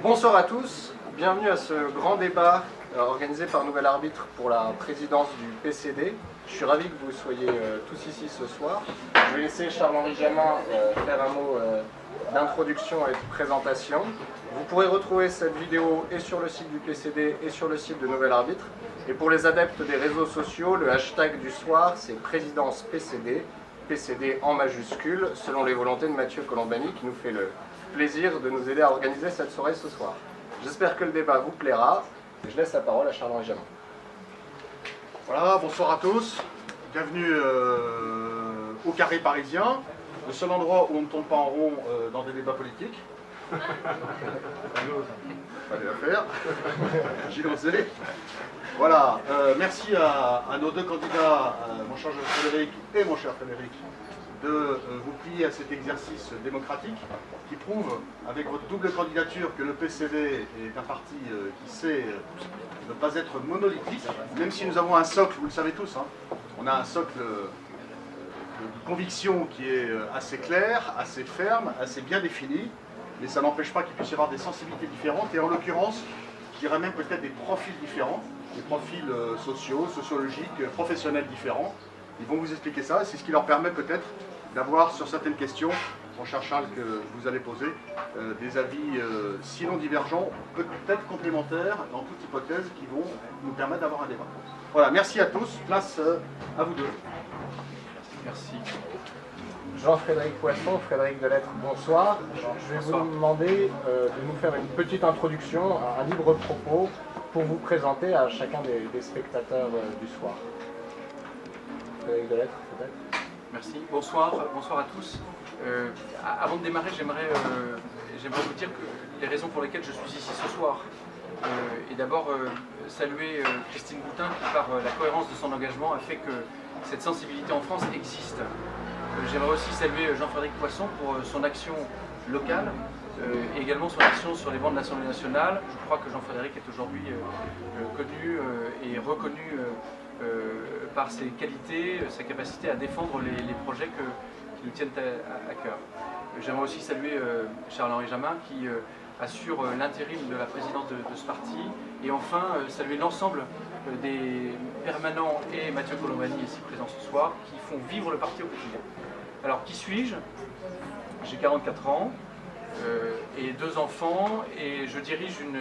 Bonsoir à tous, bienvenue à ce grand débat organisé par Nouvel Arbitre pour la présidence du PCD. Je suis ravi que vous soyez tous ici ce soir. Je vais laisser Charles-Henri Jamin faire un mot d'introduction et de présentation. Vous pourrez retrouver cette vidéo et sur le site du PCD et sur le site de Nouvel Arbitre. Et pour les adeptes des réseaux sociaux, le hashtag du soir c'est présidence PCD, PCD en majuscule, selon les volontés de Mathieu Colombani qui nous fait le plaisir de nous aider à organiser cette soirée ce soir. J'espère que le débat vous plaira. Je laisse la parole à Charles-Henri Jamin. Voilà, bonsoir à tous. Bienvenue au Carré parisien, le seul endroit où on ne tourne pas en rond dans des débats politiques. Fallait la faire. J'ai osé. Voilà, merci à nos deux candidats, mon cher Frédéric et mon cher Frédéric, de vous plier à cet exercice démocratique qui prouve, avec votre double candidature, que le PCD est un parti qui sait ne pas être monolithique, même si nous avons un socle, vous le savez tous, hein, on a un socle de conviction qui est assez clair, assez ferme, assez bien défini, mais ça n'empêche pas qu'il puisse y avoir des sensibilités différentes, et en l'occurrence, je dirais même peut-être des profils différents, des profils sociaux, sociologiques, professionnels différents. Ils vont vous expliquer ça, et c'est ce qui leur permet peut-être d'avoir sur certaines questions, mon cher Charles, que vous allez poser, des avis sinon divergents, peut-être complémentaires, en toute hypothèse, qui vont nous permettre d'avoir un débat. Voilà, merci à tous, place à vous deux. Merci. Jean-Frédéric Poisson, Frédéric Delettre, bonsoir. Je vais vous demander de nous faire une petite introduction, un libre propos, pour vous présenter à chacun des spectateurs du soir. Frédéric Delettre, peut-être. Merci, bonsoir à tous. Avant de démarrer, j'aimerais vous dire que les raisons pour lesquelles je suis ici ce soir. Et d'abord saluer Christine Boutin qui, par la cohérence de son engagement, a fait que cette sensibilité en France existe. J'aimerais aussi saluer Jean-Frédéric Poisson pour son action locale et également son action sur les bancs de l'Assemblée nationale. Je crois que Jean-Frédéric est aujourd'hui connu et reconnu par ses qualités, sa capacité à défendre les projets qui nous tiennent à cœur. J'aimerais aussi saluer Charles-Henri Jamin qui assure l'intérim de la présidence de ce parti, et enfin saluer l'ensemble des permanents et Mathieu Colombani ici présent ce soir qui font vivre le parti au quotidien. Alors qui suis-je? J'ai 44 ans et 2 enfants, et je dirige une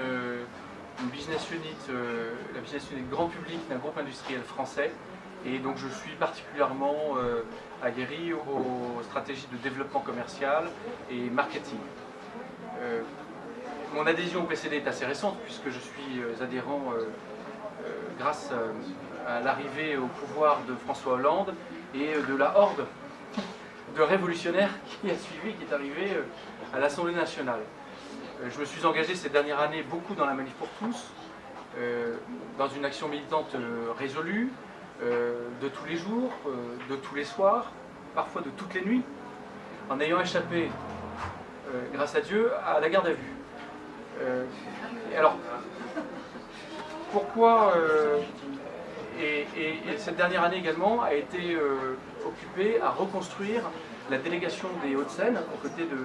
business unit, la business unit grand public d'un groupe industriel français, et donc je suis particulièrement aguerri aux stratégies de développement commercial et marketing. Mon adhésion au PCD est assez récente puisque je suis adhérent grâce à l'arrivée au pouvoir de François Hollande et de la horde de révolutionnaires qui a suivi, qui est arrivé à l'Assemblée nationale. Je me suis engagé ces dernières années beaucoup dans la Manif pour tous, dans une action militante résolue, de tous les jours, de tous les soirs, parfois de toutes les nuits, en ayant échappé, grâce à Dieu, à la garde à vue. Alors, pourquoi et cette dernière année également a été occupée à reconstruire la délégation des Hauts-de-Seine aux côtés de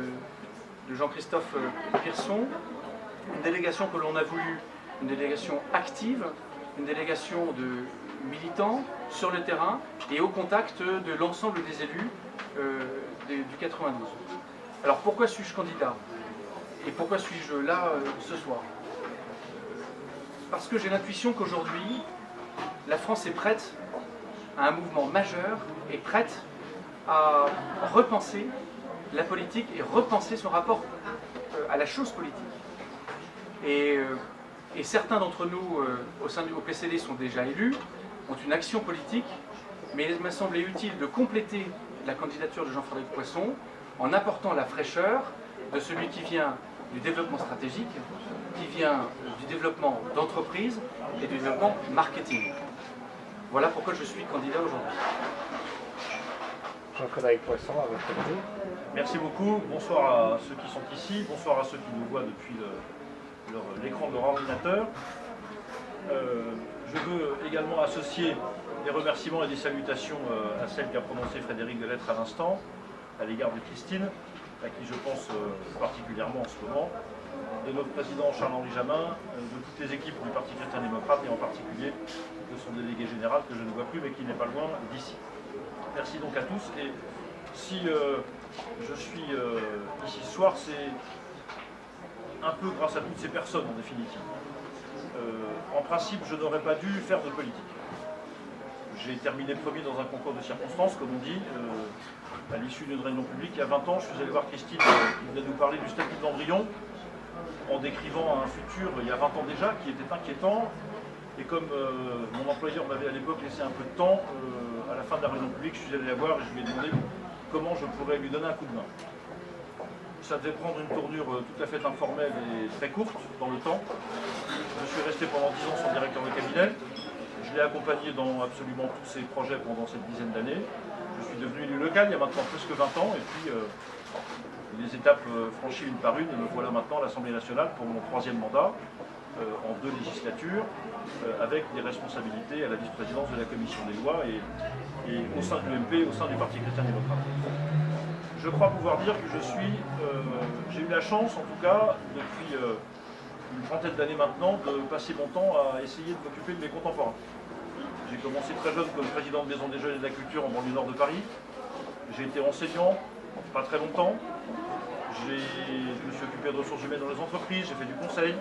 Jean-Christophe Pierson, une délégation que l'on a voulu, une délégation active, une délégation de militants sur le terrain et au contact de l'ensemble des élus du 92. Alors pourquoi suis-je candidat et pourquoi suis-je là ce soir? Parce que j'ai l'intuition qu'aujourd'hui, la France est prête à un mouvement majeur et prête à repenser la politique et repenser son rapport à la chose politique. Et certains d'entre nous au sein du PCD sont déjà élus, ont une action politique, mais il m'a semblé utile de compléter la candidature de Jean-Frédéric Poisson en apportant la fraîcheur de celui qui vient du développement stratégique, qui vient du développement d'entreprise et du développement marketing. Voilà pourquoi je suis candidat aujourd'hui. Jean-Frédéric Poisson, à votre côté. Merci beaucoup. Bonsoir à ceux qui sont ici, bonsoir à ceux qui nous voient depuis l'écran de leur ordinateur. Je veux également associer des remerciements et des salutations à celles qu'a prononcées Frédéric Delettre à l'instant, à l'égard de Christine. à qui je pense particulièrement en ce moment, de notre président Charles-Henri Jamin, de toutes les équipes du Parti chrétien-démocrate et en particulier de son délégué général que je ne vois plus mais qui n'est pas loin d'ici. Merci donc à tous. Et si je suis ici ce soir, c'est un peu grâce à toutes ces personnes en définitive. En principe, je n'aurais pas dû faire de politique. J'ai terminé premier dans un concours de circonstances, comme on dit, à l'issue d'une réunion publique. Il y a 20 ans, je suis allé voir Christine qui venait nous parler du statut de l'embryon, en décrivant un futur, il y a 20 ans déjà, qui était inquiétant. Et comme mon employeur m'avait à l'époque laissé un peu de temps, à la fin de la réunion publique, je suis allé la voir et je lui ai demandé comment je pourrais lui donner un coup de main. Ça devait prendre une tournure tout à fait informelle et très courte dans le temps. Je suis resté pendant 10 ans son directeur de cabinet. Je l'ai accompagné dans absolument tous ses projets pendant cette dizaine d'années. Je suis devenu élu local il y a maintenant plus que 20 ans. Et puis, les étapes franchies une par une, et me voilà maintenant à l'Assemblée nationale pour mon 3e mandat, en 2 législatures, avec des responsabilités à la vice-présidence de la Commission des lois et au sein de l'UMP, au sein du Parti chrétien-démocrate. Je crois pouvoir dire que j'ai eu la chance, en tout cas, depuis une trentaine d'années maintenant, de passer mon temps à essayer de m'occuper de mes contemporains. J'ai commencé très jeune comme président de Maison des Jeunes et de la Culture en banlieue nord de Paris. J'ai été enseignant, pas très longtemps. Je me suis occupé de ressources humaines dans les entreprises, j'ai fait du conseil.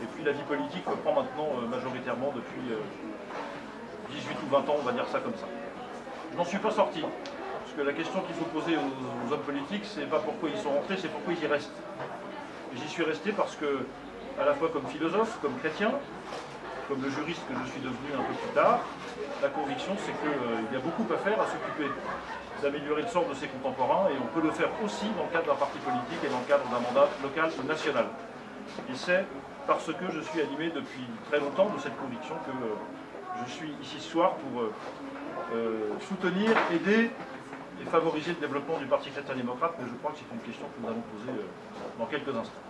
Et puis la vie politique me prend maintenant majoritairement depuis 18 ou 20 ans, on va dire ça comme ça. Je n'en suis pas sorti. Parce que la question qu'il faut poser aux hommes politiques, c'est pas pourquoi ils sont rentrés, c'est pourquoi ils y restent. J'y suis resté parce que, à la fois comme philosophe, comme chrétien, comme le juriste que je suis devenu un peu plus tard, la conviction c'est qu'il y a beaucoup à faire, à s'occuper d'améliorer le sort de ses contemporains, et on peut le faire aussi dans le cadre d'un parti politique et dans le cadre d'un mandat local ou national. Et c'est parce que je suis animé depuis très longtemps de cette conviction que je suis ici ce soir pour soutenir, aider et favoriser le développement du Parti chrétien-démocrate, mais je crois que c'est une question que nous allons poser dans quelques instants.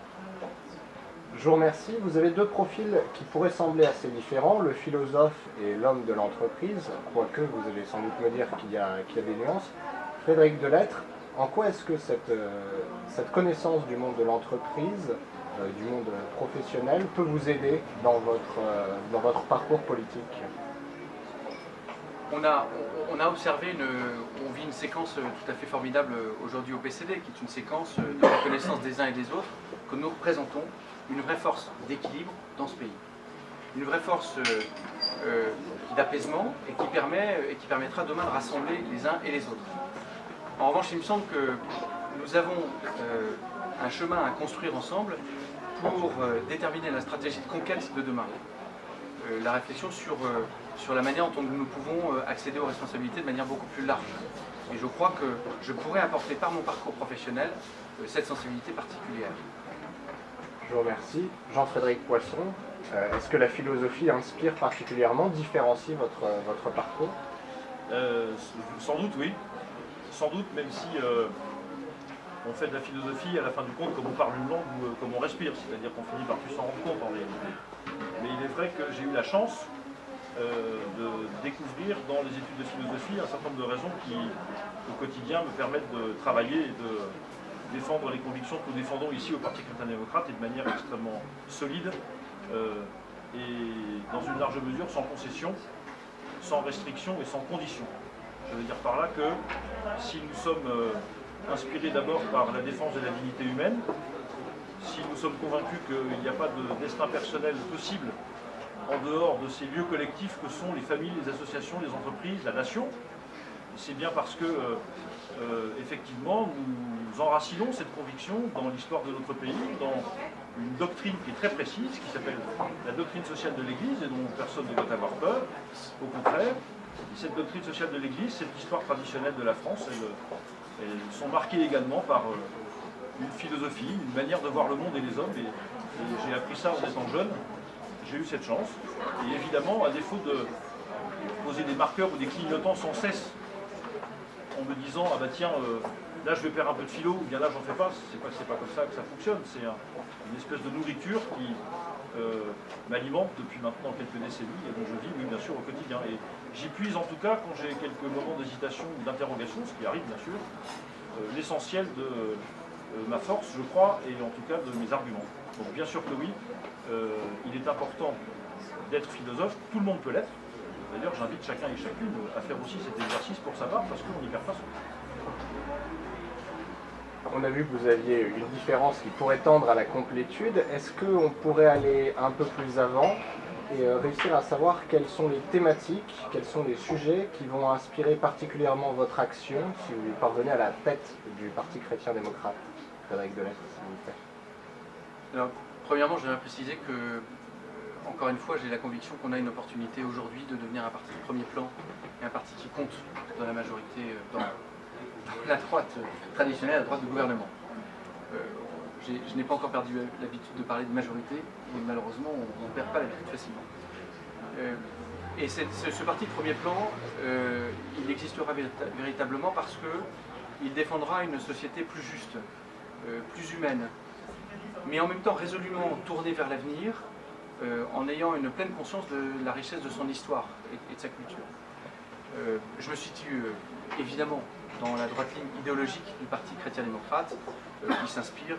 Je vous remercie. Vous avez 2 profils qui pourraient sembler assez différents, le philosophe et l'homme de l'entreprise, quoique vous allez sans doute me dire qu'il y a des nuances. Frédéric Delettre, en quoi est-ce que cette connaissance du monde de l'entreprise, du monde professionnel, peut vous aider dans votre parcours politique ? On a observé, on vit une séquence tout à fait formidable aujourd'hui au PCD, qui est une séquence de reconnaissance des uns et des autres, que nous représentons une vraie force d'équilibre dans ce pays. Une vraie force d'apaisement et qui permettra demain de rassembler les uns et les autres. En revanche, il me semble que nous avons un chemin à construire ensemble pour déterminer la stratégie de conquête de demain. La réflexion sur la manière dont nous pouvons accéder aux responsabilités de manière beaucoup plus large. Et je crois que je pourrais apporter par mon parcours professionnel cette sensibilité particulière. Je vous remercie. Jean-Frédéric Poisson, est-ce que la philosophie inspire particulièrement, différencie votre parcours ? Sans doute, oui. Sans doute, même si on fait de la philosophie, à la fin du compte, comme on parle une langue ou comme on respire, c'est-à-dire qu'on finit par plus s'en rendre compte en réalité. Mais il est vrai que j'ai eu la chance de découvrir dans les études de philosophie un certain nombre de raisons qui, au quotidien, me permettent de travailler et de défendre les convictions que nous défendons ici au Parti chrétien-démocrate et de manière extrêmement solide et dans une large mesure sans concession, sans restriction et sans condition. Je veux dire par là que si nous sommes inspirés d'abord par la défense de la dignité humaine, si nous sommes convaincus qu'il n'y a pas de destin personnel possible en dehors de ces lieux collectifs que sont les familles, les associations, les entreprises, la nation, c'est bien parce que effectivement nous enracinons cette conviction dans l'histoire de notre pays, dans une doctrine qui est très précise, qui s'appelle la doctrine sociale de l'Église et dont personne ne doit avoir peur, au contraire. Cette doctrine sociale de l'Église, cette histoire traditionnelle de la France, elles sont marquées également par une philosophie, une manière de voir le monde et les hommes, et j'ai appris ça en étant jeune, j'ai eu cette chance, et évidemment, à défaut de poser des marqueurs ou des clignotants sans cesse, en me disant, ah bah tiens, là je vais perdre un peu de philo, ou bien là j'en fais pas, c'est pas comme ça que ça fonctionne, c'est une espèce de nourriture qui m'alimente depuis maintenant quelques décennies, et dont je vis, oui, bien sûr, au quotidien. Et j'y puise en tout cas quand j'ai quelques moments d'hésitation ou d'interrogation, ce qui arrive bien sûr, l'essentiel de ma force, je crois, et en tout cas de mes arguments. Donc bien sûr que oui, il est important d'être philosophe, tout le monde peut l'être. D'ailleurs, j'invite chacun et chacune à faire aussi cet exercice pour savoir, parce qu'on n'y perd pas son temps. On a vu que vous aviez une différence qui pourrait tendre à la complétude. Est-ce qu'on pourrait aller un peu plus avant et réussir à savoir quelles sont les thématiques, quels sont les sujets qui vont inspirer particulièrement votre action si vous parvenez à la tête du Parti chrétien-démocrate? Frédéric Delettre, s'il vous plaît. Alors, premièrement, je voudrais préciser que, encore une fois, j'ai la conviction qu'on a une opportunité aujourd'hui de devenir un parti de premier plan et un parti qui compte dans la majorité, dans la droite traditionnelle, la droite du gouvernement. Je n'ai pas encore perdu l'habitude de parler de majorité, et malheureusement, on ne perd pas l'habitude facilement. Et ce parti de premier plan, il existera véritablement parce qu'il défendra une société plus juste, plus humaine, mais en même temps résolument tournée vers l'avenir, en ayant une pleine conscience de la richesse de son histoire et de sa culture. Je me situe évidemment dans la droite ligne idéologique du Parti chrétien-démocrate, qui s'inspire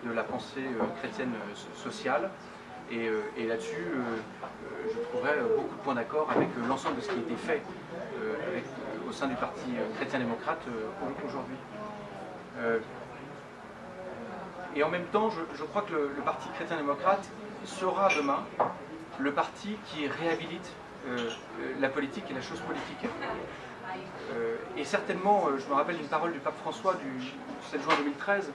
de la pensée chrétienne sociale. Et là-dessus, je trouverai beaucoup de points d'accord avec l'ensemble de ce qui a été fait au sein du Parti chrétien-démocrate aujourd'hui. Et en même temps, je crois que le Parti chrétien-démocrate sera demain le parti qui réhabilite la politique et la chose politique. Et certainement, je me rappelle d'une parole du pape François du 7 juin 2013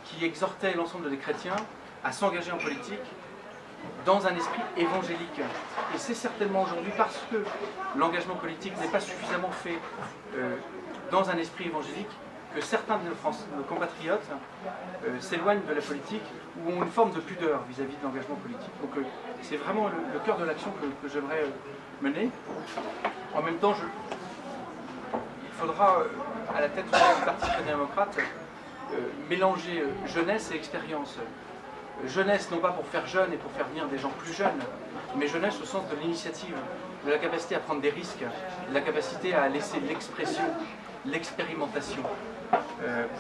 qui exhortait l'ensemble des chrétiens à s'engager en politique dans un esprit évangélique. Et c'est certainement aujourd'hui parce que l'engagement politique n'est pas suffisamment fait dans un esprit évangélique que certains de nos compatriotes s'éloignent de la politique ou ont une forme de pudeur vis-à-vis de l'engagement politique. Donc c'est vraiment le cœur de l'action que j'aimerais mener. En même temps, il faudra, à la tête du Parti chrétien-démocrate, mélanger jeunesse et expérience. Jeunesse, non pas pour faire jeune et pour faire venir des gens plus jeunes, mais jeunesse au sens de l'initiative, de la capacité à prendre des risques, de la capacité à laisser l'expression, l'expérimentation.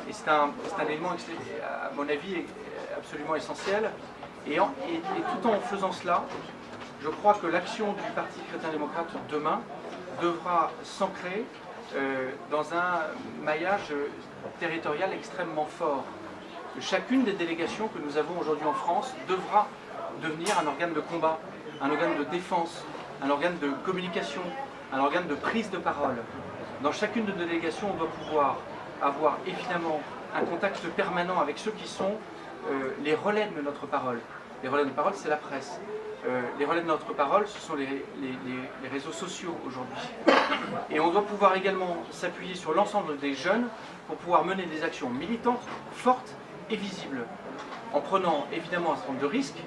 Et c'est un élément, à mon avis, absolument essentiel. Et tout en faisant cela, je crois que l'action du Parti chrétien-démocrate demain devra s'ancrer dans un maillage territorial extrêmement fort. Chacune des délégations que nous avons aujourd'hui en France devra devenir un organe de combat, un organe de défense, un organe de communication, un organe de prise de parole. Dans chacune de nos délégations, on doit pouvoir avoir évidemment un contact permanent avec ceux qui sont les relais de notre parole. Les relais de notre parole, c'est la presse. Les relais de notre parole, ce sont les réseaux sociaux aujourd'hui. Et on doit pouvoir également s'appuyer sur l'ensemble des jeunes pour pouvoir mener des actions militantes, fortes et visibles, en prenant évidemment un certain nombre de risques,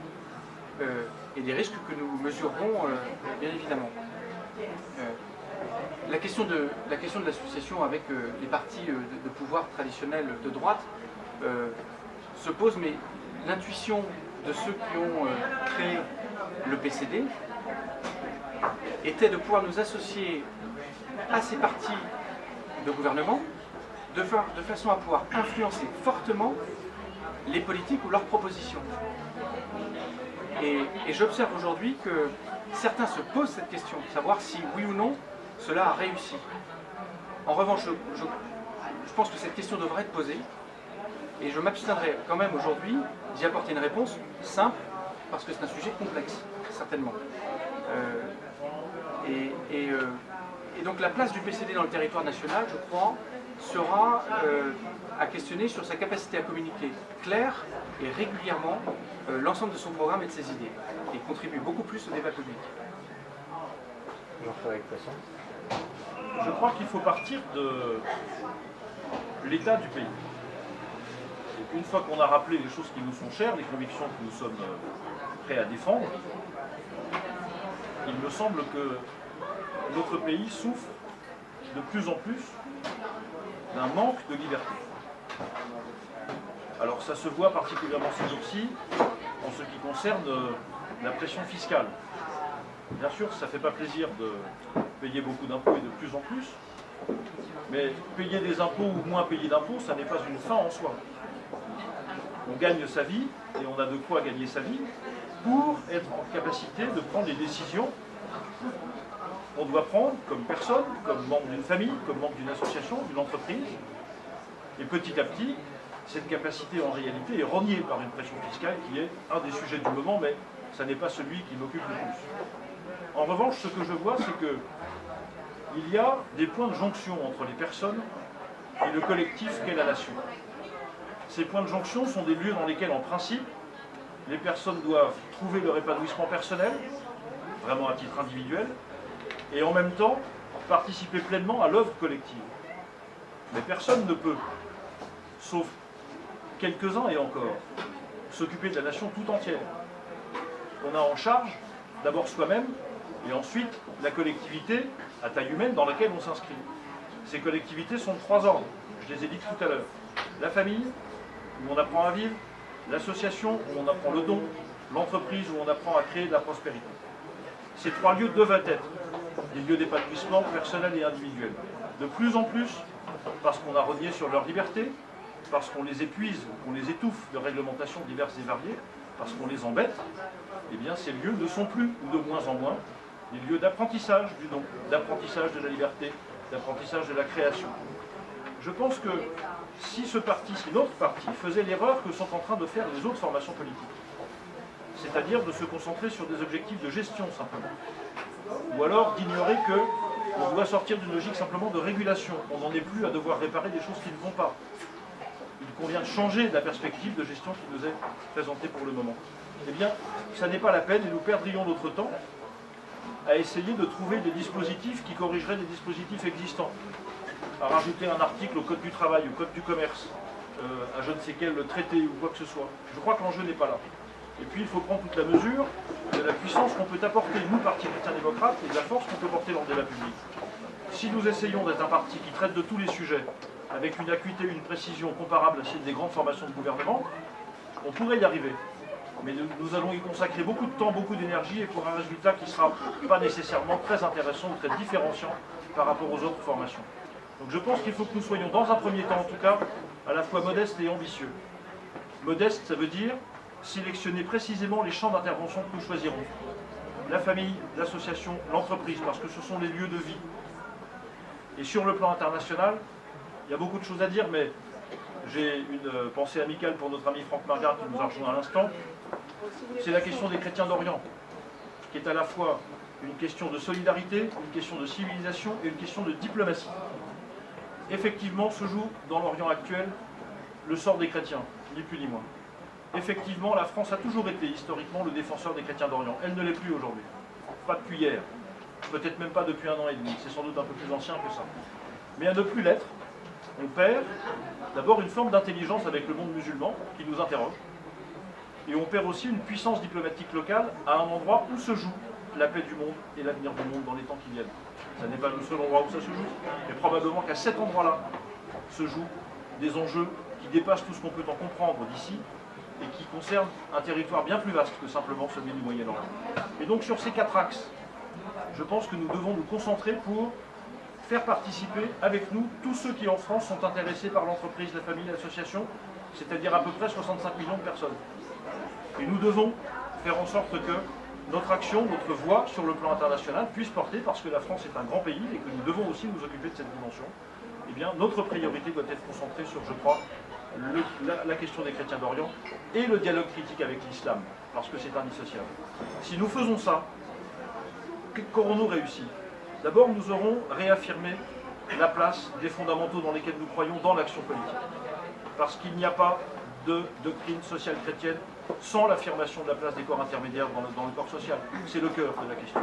et des risques que nous mesurerons bien évidemment. La question de l'association avec les partis de pouvoir traditionnels de droite se pose, mais l'intuition de ceux qui ont créé le PCD était de pouvoir nous associer à ces partis de gouvernement de façon à pouvoir influencer fortement les politiques ou leurs propositions. Et j'observe aujourd'hui que certains se posent cette question, savoir si oui ou non cela a réussi. En revanche, je pense que cette question devrait être posée, et je m'abstiendrai quand même aujourd'hui d'y apporter une réponse simple, parce que c'est un sujet complexe, certainement. Et donc la place du PCD dans le territoire national, je crois, sera à questionner sur sa capacité à communiquer clair et régulièrement l'ensemble de son programme et de ses idées, et contribuer beaucoup plus au débat public. Jean-Frédéric Poisson. Je crois qu'il faut partir de l'état du pays. Et une fois qu'on a rappelé les choses qui nous sont chères, les convictions que nous sommes prêts à défendre, il me semble que notre pays souffre de plus en plus d'un manque de liberté. Alors ça se voit particulièrement ces jours-ci en ce qui concerne la pression fiscale. Bien sûr, ça ne fait pas plaisir de payer beaucoup d'impôts et de plus en plus, mais payer des impôts ou moins payer d'impôts, ça n'est pas une fin en soi. on gagne sa vie, et on a de quoi gagner sa vie, pour être en capacité de prendre les décisions qu'on doit prendre comme personne, comme membre d'une famille, comme membre d'une association, d'une entreprise. Et petit à petit, cette capacité en réalité est rognée par une pression fiscale qui est un des sujets du moment, mais ça n'est pas celui qui m'occupe le plus. En revanche, ce que je vois, c'est que il y a des points de jonction entre les personnes et le collectif qu'est la nation. Ces points de jonction sont des lieux dans lesquels, en principe, les personnes doivent trouver leur épanouissement personnel, vraiment à titre individuel, et en même temps participer pleinement à l'œuvre collective. Mais personne ne peut, sauf quelques-uns et encore, s'occuper de la nation tout entière. On a en charge d'abord soi-même, et ensuite la collectivité à taille humaine dans laquelle on s'inscrit. Ces collectivités sont de 3 ordres, je les ai dites tout à l'heure. La famille, où on apprend à vivre, l'association, où on apprend le don, l'entreprise, où on apprend à créer de la prospérité. Ces 3 lieux devraient être des lieux d'épanouissement personnel et individuel. De plus en plus, parce qu'on a renié sur leur liberté, parce qu'on les épuise, qu'on les étouffe de réglementations diverses et variées, parce qu'on les embête, eh bien ces lieux ne sont plus, ou de moins en moins, des lieux d'apprentissage du don, d'apprentissage de la liberté, d'apprentissage de la création. Je pense que si ce parti, si notre parti, faisait l'erreur que sont en train de faire les autres formations politiques, c'est-à-dire de se concentrer sur des objectifs de gestion simplement, ou alors d'ignorer qu'on doit sortir d'une logique simplement de régulation, on n'en est plus à devoir réparer des choses qui ne vont pas. Il convient de changer la perspective de gestion qui nous est présentée pour le moment. Eh bien, ça n'est pas la peine et nous perdrions notre temps à essayer de trouver des dispositifs qui corrigeraient des dispositifs existants, à rajouter un article au Code du travail, au Code du commerce, à je ne sais quel traité ou quoi que ce soit. Je crois que l'enjeu n'est pas là. Et puis il faut prendre toute la mesure de la puissance qu'on peut apporter, nous, Parti chrétien-démocrate, et de la force qu'on peut porter dans le débat public. Si nous essayons d'être un parti qui traite de tous les sujets, avec une acuité, une précision comparable à celle des grandes formations de gouvernement, on pourrait y arriver. Mais nous allons y consacrer beaucoup de temps, beaucoup d'énergie, et pour un résultat qui ne sera pas nécessairement très intéressant ou très différenciant par rapport aux autres formations. Donc je pense qu'il faut que nous soyons, dans un premier temps en tout cas, à la fois modestes et ambitieux. Modeste, ça veut dire sélectionner précisément les champs d'intervention que nous choisirons. La famille, l'association, l'entreprise, parce que ce sont les lieux de vie. Et sur le plan international, il y a beaucoup de choses à dire, mais j'ai une pensée amicale pour notre ami Franck Margard qui nous a rejoint à l'instant. C'est la question des chrétiens d'Orient, qui est à la fois une question de solidarité, une question de civilisation et une question de diplomatie. Effectivement, se joue dans l'Orient actuel le sort des chrétiens, ni plus ni moins. Effectivement, la France a toujours été historiquement le défenseur des chrétiens d'Orient. Elle ne l'est plus aujourd'hui. Pas depuis hier. Peut-être même pas depuis 1 an et demi. C'est sans doute un peu plus ancien que ça. Mais à ne plus l'être, on perd d'abord une forme d'intelligence avec le monde musulman qui nous interroge. Et on perd aussi une puissance diplomatique locale à un endroit où se joue la paix du monde et l'avenir du monde dans les temps qui viennent. Ce n'est pas le seul endroit où ça se joue, mais probablement qu'à cet endroit-là se jouent des enjeux qui dépassent tout ce qu'on peut en comprendre d'ici et qui concernent un territoire bien plus vaste que simplement celui du Moyen-Orient. Et donc sur ces 4 axes, je pense que nous devons nous concentrer pour faire participer avec nous tous ceux qui en France sont intéressés par l'entreprise, la famille, l'association, c'est-à-dire à peu près 65 millions de personnes. Et nous devons faire en sorte que notre action, notre voix sur le plan international puisse porter, parce que la France est un grand pays et que nous devons aussi nous occuper de cette dimension, eh bien notre priorité doit être concentrée sur, je crois, la question des chrétiens d'Orient et le dialogue critique avec l'islam, parce que c'est indissociable. Si nous faisons ça, qu'aurons-nous réussi? D'abord, nous aurons réaffirmé la place des fondamentaux dans lesquels nous croyons dans l'action politique. Parce qu'il n'y a pas de doctrine sociale chrétienne sans l'affirmation de la place des corps intermédiaires dans le corps social. C'est le cœur de la question.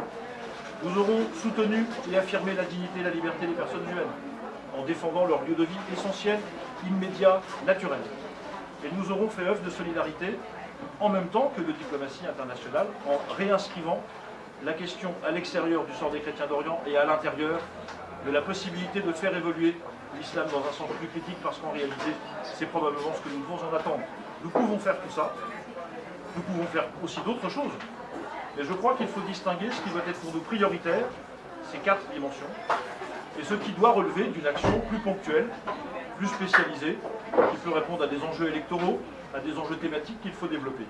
Nous aurons soutenu et affirmé la dignité et la liberté des personnes humaines, en défendant leur lieu de vie essentiel, immédiat, naturel. Et nous aurons fait œuvre de solidarité, en même temps que de diplomatie internationale, en réinscrivant la question à l'extérieur du sort des chrétiens d'Orient et à l'intérieur de la possibilité de faire évoluer l'islam dans un sens plus critique, parce qu'en réalité, c'est probablement ce que nous devons en attendre. Nous pouvons faire tout ça, nous pouvons faire aussi d'autres choses, mais je crois qu'il faut distinguer ce qui doit être pour nous prioritaire, ces 4 dimensions, et ce qui doit relever d'une action plus ponctuelle, plus spécialisée, qui peut répondre à des enjeux électoraux, à des enjeux thématiques qu'il faut développer.